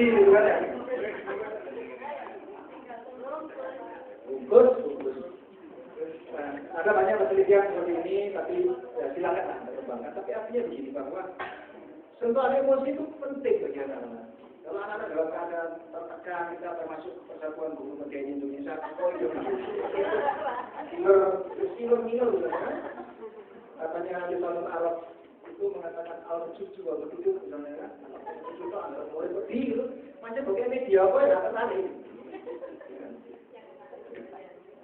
tinggi gitu kan ya. Bungkus. Nah, ada banyak penelitian seperti ini, tapi ya, silakan lah kembangkan. Tapi artinya begini bahwa sentuhan emosi itu penting bagi anak-anak. Kalau anak-anak dalam keadaan tertekan, kita termasuk Persatuan Guru Media Indonesia, Silur minor gitu kan. Katanya Lisanul Arab itu mengatakan al-cucu al-cucu misalnya kan. Cucu itu antar murid berdiri, macam bagaimana media apa ya tertarik.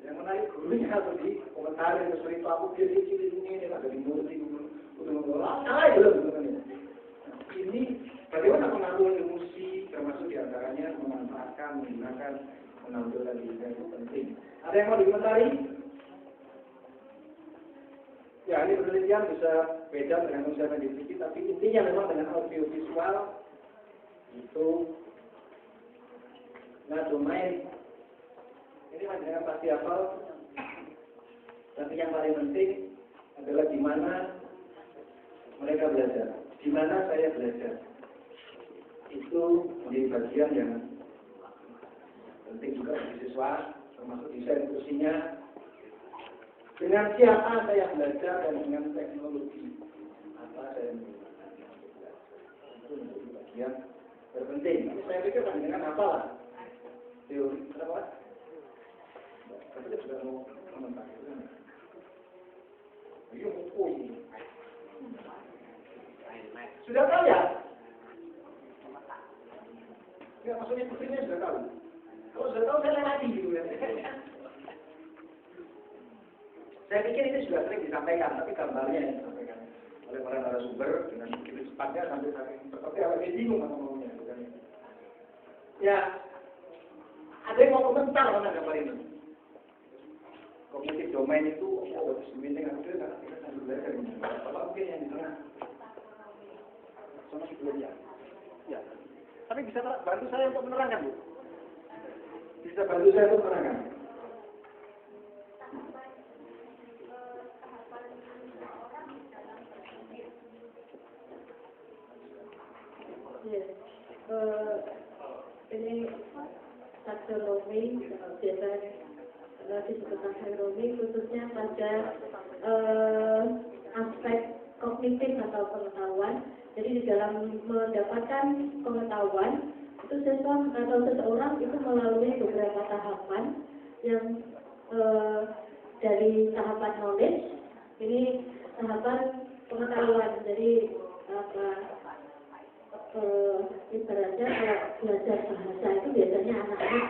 Yang menarik gurunya atau di komentar yang cerita aku dia ciri ini ada di mulut ini bagaimana pengaruh emosi termasuk diantaranya memanfaatkan, menggunakan, mengambil dari itu penting. Ada yang mau dikomentari? Ya, ini penelitian bisa beda dengan usaha pendidik, tapi intinya memang dengan audiovisual itu nah domain ini dengan pasti hafal, tapi yang paling penting adalah di mana mereka belajar, di mana saya belajar. Itu menjadi bagian yang penting juga bagi siswa, termasuk desain kursinya. Dengan siapa saya belajar dan dengan teknologi apa saya menggunakan. Itu menjadi bagian terpenting. Saya pikir dengan apalah teori apa? Kita sudah mau komentar. Sudah tahu ya? Ya maksudnya kucingnya sudah tahu. Kalau sudah tahu saya lagi gitu ya. Saya pikir itu sudah sering disampaikan, tapi gambarnya yang disampaikan oleh para narasumber dengan begitu cepatnya sampai seperti apa dia bingung apa maunya. Ya, ada yang mau komentar mengenai gambar ini? Kognitif domain itu harus diminta aku karena kita sambil belajar ini. Bapak mungkin yang di tengah. Sama sebelumnya. Ya. Tapi bisa bantu saya untuk menerangkan, Bu? Bisa bantu saya untuk menerangkan? Ya. Ini taksonomi biasa disebut taksonomi khususnya pada aspek kognitif atau pengetahuan. Jadi di dalam mendapatkan pengetahuan itu siswa atau seseorang itu melalui beberapa tahapan yang dari tahapan knowledge ini tahapan pengetahuan. Jadi ibaratnya kalau belajar bahasa itu biasanya anak-anak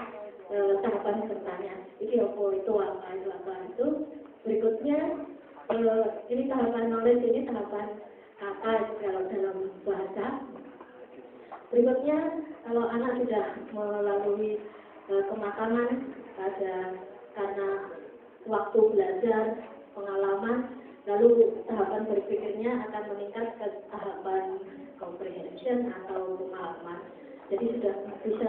tahapan bertanya ini apa itu berikutnya ini tahapan knowledge, ini tahapan kata kalau dalam bahasa. Berikutnya kalau anak sudah melalui kematangan karena waktu belajar, pengalaman, lalu tahapan berpikirnya akan meningkat ke tahapan comprehension atau pemahaman. Jadi sudah bisa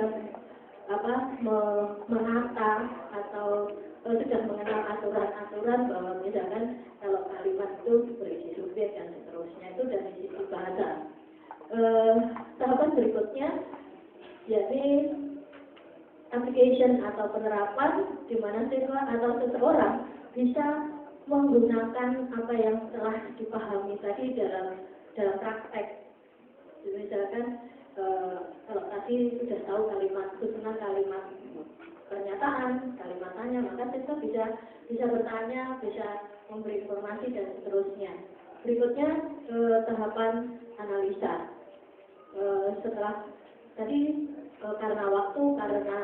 menata atau sudah mengenal aturan-aturan bahwa misalkan kalau kalimat itu berisi subjek dan seterusnya itu dari sisi bahasa. Tahapan berikutnya yakni application atau penerapan di mana siswa atau seseorang bisa menggunakan apa yang telah dipahami tadi dalam praktek. Jadi misalkan kalau tadi sudah tahu susunan kalimat pernyataan, kalimat tanya, maka siswa bisa bertanya, bisa memberi informasi dan seterusnya. Berikutnya tahapan analisa. Setelah tadi karena waktu, karena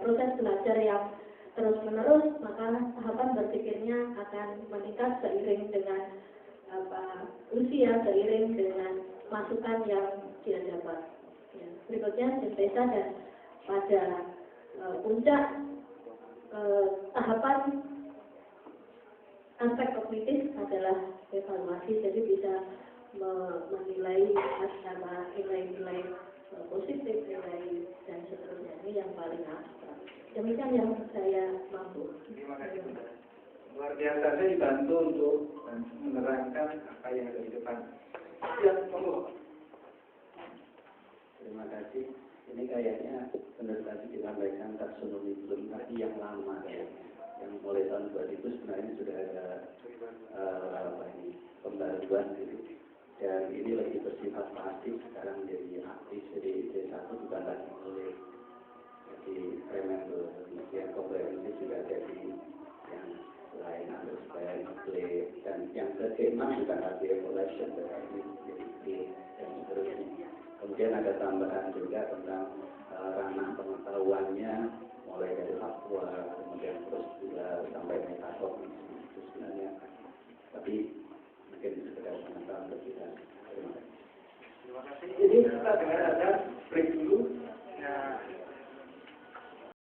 proses belajar yang terus-menerus, maka tahapan berpikirnya akan meningkat seiring dengan usia, seiring dengan masukan yang dia dapat. Ya. Berikutnya sintesa dan pada puncak tahapan aspek kognitif adalah evaluasi, jadi bisa menilai nilai-nilai positif, nilai dan seterusnya. Ini yang paling abstrak. Demikian yang saya mampu. Terima kasih. Luar biasa, saya dibantu untuk menerangkan apa yang ada di depan. Ya, monggo. Terima kasih. kayaknya benar tadi disampaikan taksonomi belum tadi yang lama ya, yang mulai tahun 2000 sebenarnya sudah ada pembaruan gitu. Dan ini lagi bersifat pasif, sekarang menjadi aktif, jadi D1 bukan lagi mulai. Jadi remember, kemudian komprehensif juga jadi yang lain harus supaya clear, dan yang ke D6 bukan lagi evaluation, tetapi jadi clear dan seterusnya. Kemudian ada tambahan juga tentang ranah pengetahuannya, mulai dari faktual, kemudian prosedural sampai metakognitif itu sebenarnya. Tapi mungkin sekedar pengetahuan untuk kita. Terima kasih. Jadi